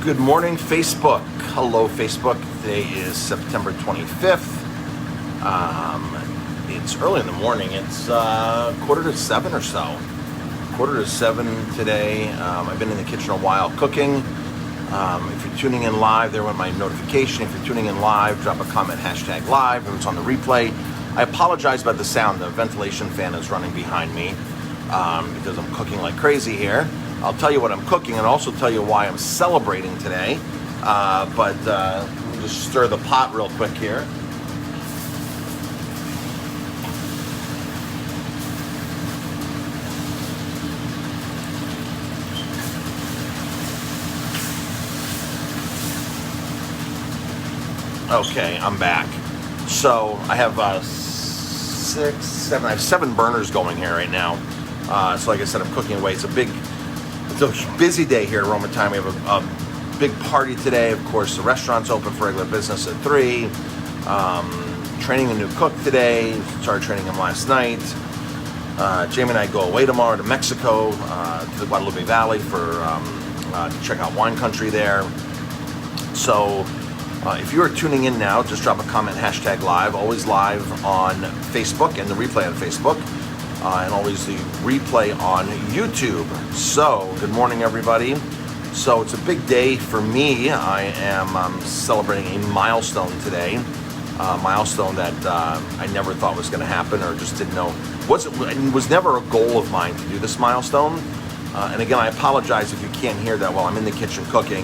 Good morning, Facebook. Hello, Facebook. Today is September 25th. It's early in the morning. It's 6:45 or so. 6:45 today. I've been in the kitchen a while cooking. If you're tuning in live, there went my notification. If you're tuning in live, drop a comment, hashtag live. If it's on the replay, I apologize about the sound. The ventilation fan is running behind me because I'm cooking like crazy here. I'll tell you what I'm cooking and also tell you why I'm celebrating today. But let me just stir the pot real quick here. Okay, I'm back. So I have I have 7 burners going here right now. So like I said, I'm cooking away. It's a busy day here at Roma Time. We have a big party today. Of course, the restaurant's open for regular business at 3. Training a new cook today. Started training him last night. Jamie and I go away tomorrow to Mexico, to the Guadalupe Valley for to check out wine country there. So if you are tuning in now, just drop a comment, hashtag live. Always live on Facebook and the replay on Facebook. And always the replay on YouTube. So, good morning, everybody. So, it's a big day for me. I am celebrating a milestone today. A milestone that I never thought was going to happen or just didn't know. It was never a goal of mine to do this milestone. And again, I apologize if you can't hear that while I'm in the kitchen cooking.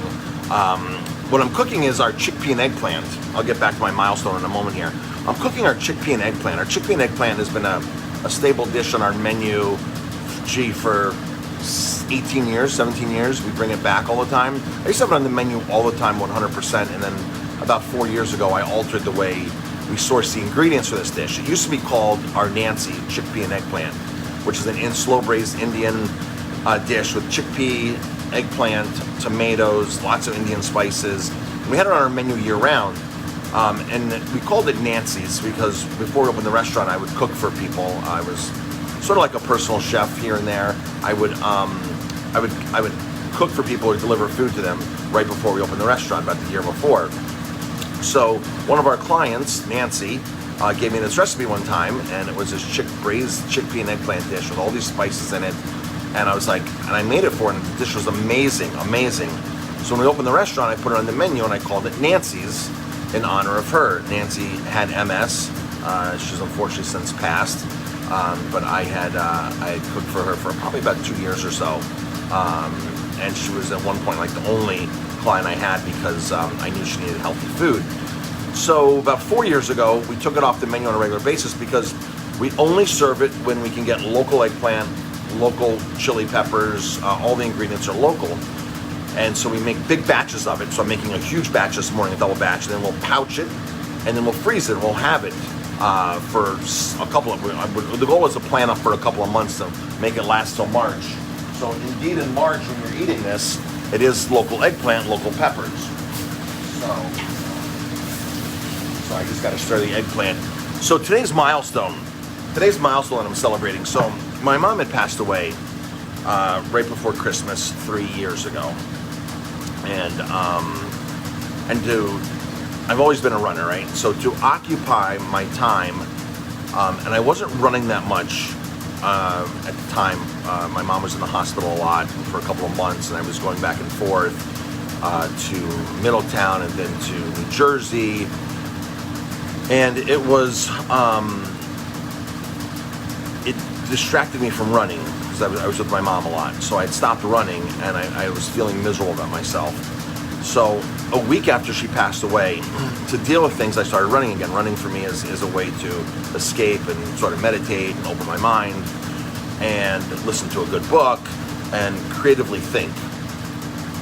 What I'm cooking is our chickpea and eggplant. I'll get back to my milestone in a moment here. I'm cooking our chickpea and eggplant. Our chickpea and eggplant has been a staple dish on our menu, for 18 years, 17 years. We bring it back all the time. I used to have it on the menu all the time, 100%, and then about 4 years ago, I altered the way we source the ingredients for this dish. It used to be called our Nancy, chickpea and eggplant, which is an slow-braised Indian dish with chickpea, eggplant, tomatoes, lots of Indian spices. We had it on our menu year-round. And we called it Nancy's because before we opened the restaurant, I would cook for people. I was sort of like a personal chef here and there. I would cook for people or deliver food to them right before we opened the restaurant about the year before. So one of our clients, Nancy, gave me this recipe one time, and it was this braised chickpea and eggplant dish with all these spices in it. And I was like, and I made it for her, and the dish was amazing, amazing. So when we opened the restaurant, I put it on the menu and I called it Nancy's, in honor of her. Nancy had MS. She's unfortunately since passed, but I had cooked for her for probably about 2 years or so, and she was at one point like the only client I had because I knew she needed healthy food. So about 4 years ago, we took it off the menu on a regular basis because we only serve it when we can get local eggplant, local chili peppers. All the ingredients are local. And so we make big batches of it. So I'm making a huge batch this morning, a double batch, and then we'll pouch it, and then we'll freeze it, and we'll have it for a couple of, the goal was to plan up for a couple of months to make it last till March. So indeed in March, when you're eating this, it is local eggplant, local peppers. So I just gotta stir the eggplant. So today's milestone I'm celebrating. So my mom had passed away right before Christmas 3 years ago. I've always been a runner, right? So to occupy my time, and I wasn't running that much at the time. My mom was in the hospital a lot for a couple of months, and I was going back and forth to Middletown and then to New Jersey. And it was, it distracted me from running. I was with my mom a lot, so I had stopped running, and I was feeling miserable about myself. So a week after she passed away, to deal with things, I started running again. Running for me is a way to escape and sort of meditate and open my mind and listen to a good book and creatively think.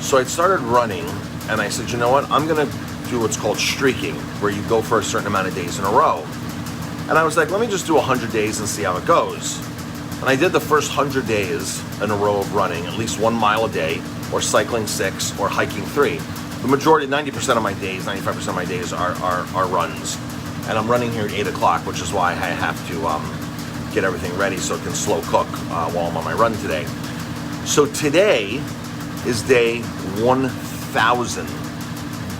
So I started running, and I said, you know what, I'm going to do what's called streaking, where you go for a certain amount of days in a row. And I was like, let me just do 100 days and see how it goes. And I did the first 100 days in a row of running, at least 1 mile a day, or cycling 6, or hiking 3. The majority, 90% of my days, 95% of my days are runs. And I'm running here at 8 o'clock, which is why I have to get everything ready so it can slow cook while I'm on my run today. So today is day 1 1,000.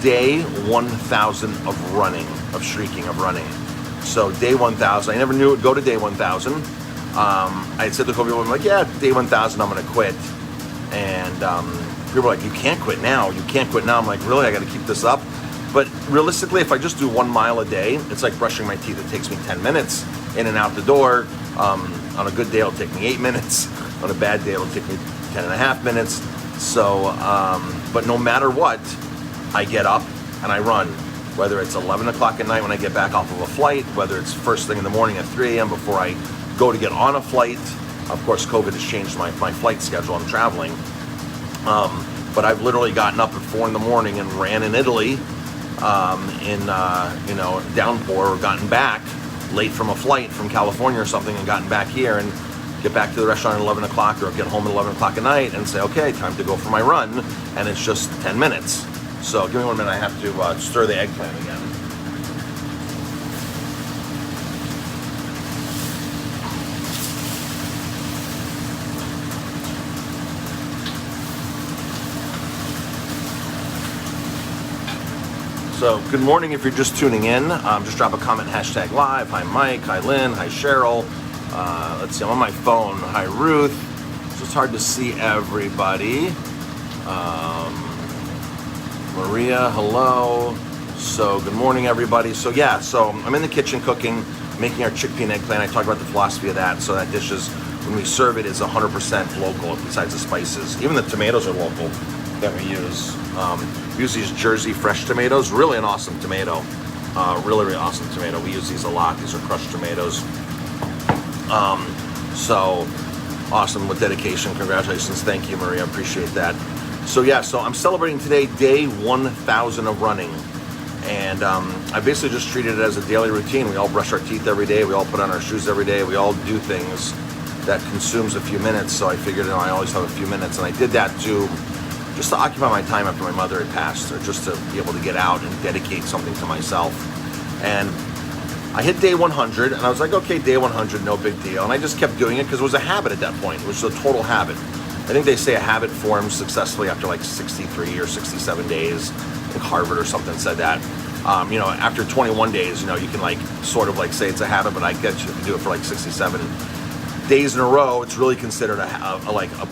Day 1,000 of running, of streaking, of running. So day 1,000, I never knew it would go to day 1,000. I said to a couple people, I'm like, yeah, day 1,000, I'm going to quit. And people were like, you can't quit now. You can't quit now. I'm like, really? I got to keep this up? But realistically, if I just do 1 mile a day, it's like brushing my teeth. It takes me 10 minutes in and out the door. On a good day, it'll take me 8 minutes. On a bad day, it'll take me 10 and a half minutes. So, but no matter what, I get up and I run. Whether it's 11 o'clock at night when I get back off of a flight, whether it's first thing in the morning at 3 a.m. before I go to get on a flight. Of course, COVID has changed my flight schedule. I'm traveling. But I've literally gotten up at 4 in the morning and ran in Italy in downpour, or gotten back late from a flight from California or something and gotten back here and get back to the restaurant at 11 o'clock or get home at 11 o'clock at night and say, okay, time to go for my run. And it's just 10 minutes. So give me 1 minute, I have to stir the eggplant again. So good morning if you're just tuning in. Just drop a comment, hashtag live. Hi Mike, hi Lynn, hi Cheryl. Let's see, I'm on my phone. Hi Ruth. So it's hard to see everybody. Maria, hello. So good morning everybody. So yeah, so I'm in the kitchen cooking, making our chickpea and eggplant. I talked about the philosophy of that. So that dish is, when we serve it, is 100% local besides the spices. Even the tomatoes are local that we use. We use these Jersey fresh tomatoes. Really an awesome tomato. Really awesome tomato. We use these a lot. These are crushed tomatoes. So awesome with dedication. Congratulations. Thank you, Maria. I appreciate that. So yeah, so I'm celebrating today day 1,000 of running. And I basically just treated it as a daily routine. We all brush our teeth every day. We all put on our shoes every day. We all do things that consumes a few minutes. So I figured, I always have a few minutes. And I did that just to occupy my time after my mother had passed, or just to be able to get out and dedicate something to myself. And I hit day 100, and I was like, okay, day 100, no big deal. And I just kept doing it because it was a habit at that point. It was a total habit. I think they say a habit forms successfully after like 63 or 67 days. I think Harvard or something said that. After 21 days, you can like sort of like say it's a habit, but I get you to do it for like 67 days in a row. It's really considered a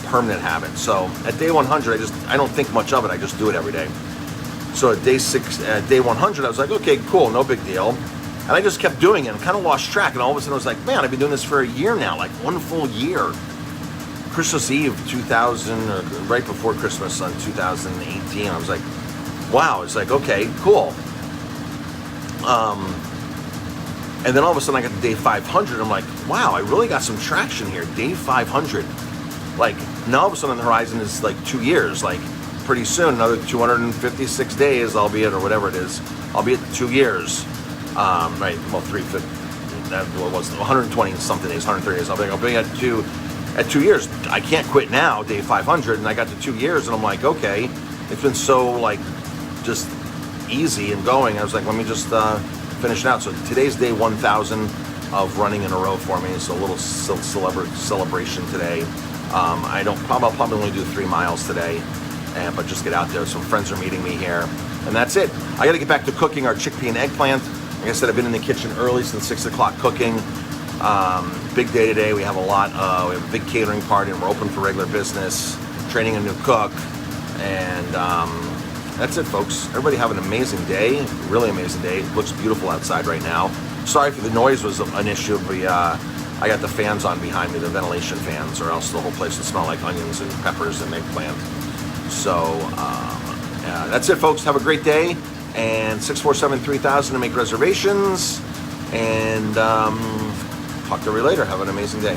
permanent habit. So at day 100, I don't think much of it. I just do it every day. So at day 100, I was like, okay, cool, no big deal. And I just kept doing it and kind of lost track. And all of a sudden I was like, man, I've been doing this for a year now, like 1 full year. Christmas Eve 2000, or right before Christmas on 2018, I was like, wow, it's like, okay, cool. And then all of a sudden I got to day 500. I'm like, wow, I really got some traction here. Day 500. Like, now all of a sudden on the horizon is like 2 years. Like, pretty soon, another 256 days, I'll be at, or whatever it is, I'll be at 2 years. Right, well, 350, that was 120 something days, 130 days. I'll be at 2 years. I can't quit now, day 500, and I got to 2 years, and I'm like, okay, it's been so, like, just easy and going. I was like, let me just finish it out. So today's day 1,000 of running in a row for me. It's a little celebration today. I'll probably only do 3 miles today, but just get out there. Some friends are meeting me here, and that's it. I got to get back to cooking our chickpea and eggplant. Like I said, I've been in the kitchen early since 6 o'clock cooking. Big day today. We have we have a big catering party, and we're open for regular business, training a new cook, and that's it, folks. Everybody have an amazing day, really amazing day. It looks beautiful outside right now. Sorry if the noise was an issue, but I got the fans on behind me, the ventilation fans, or else the whole place would smell like onions and peppers and eggplant. So that's it, folks. Have a great day. And 647-3000 to make reservations. And talk to you later. Have an amazing day.